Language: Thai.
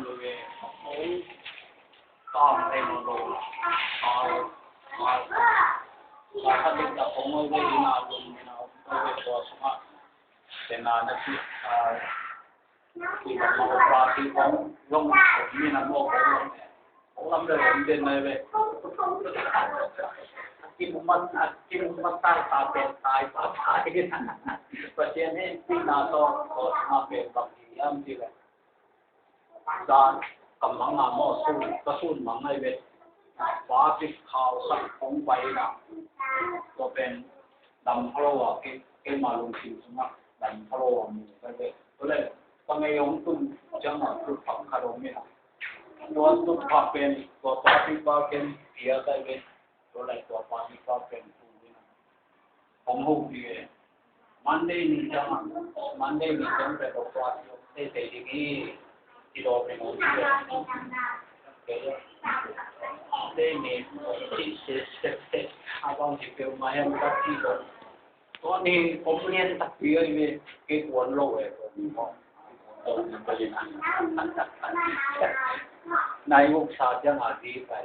người ối con đây một đồ màถ้าเป็นกับผมไม่ได้นาลุงนะไม่ได้ตัวสมัครแต่นานะที่แบบมาปลาที่ผมลงผมนี่นะโม่ผมลำเลยผมเดินเลยเว้ยกินมันตายตาเป็นตายตายประเทศนี้ที่นาโต้ก็มาเป็นบางทีย่ำที่เลยดานกำลังงานโม่สู้ก็สู้มังไอเว้ยฟ้าปิดข่าวสักของไปนะก็เป็นดำพะโล้เกี่มาลงสินสมัครดำพะโล้มีไปเลยก็เลยต้องไงยงตุ้มจังหวะตุ้มฝังคารมเนี่ยตัวตุ้มฝักเป็นตัวฟ้าปิดฟ้าเป็นเกียร์ได้เป็นตัวอะไรตัวฟ้าปิดฟ้าเป็นตุ้มเนี่ยผมหูดีมันได้มีจังหวะมันได้มีจังหวะตัวฟ้าได้แต่ที่นี่ที่เราเป็นคนที่ได้เนี่ยที่เสร็จอาบางทีเป็นมาให้มันที่ตรงตอนนี้ผมเรียนตักเยอะเลยเกี่ยวกับโลกเลยผมนายลูกชายจะมาดีไป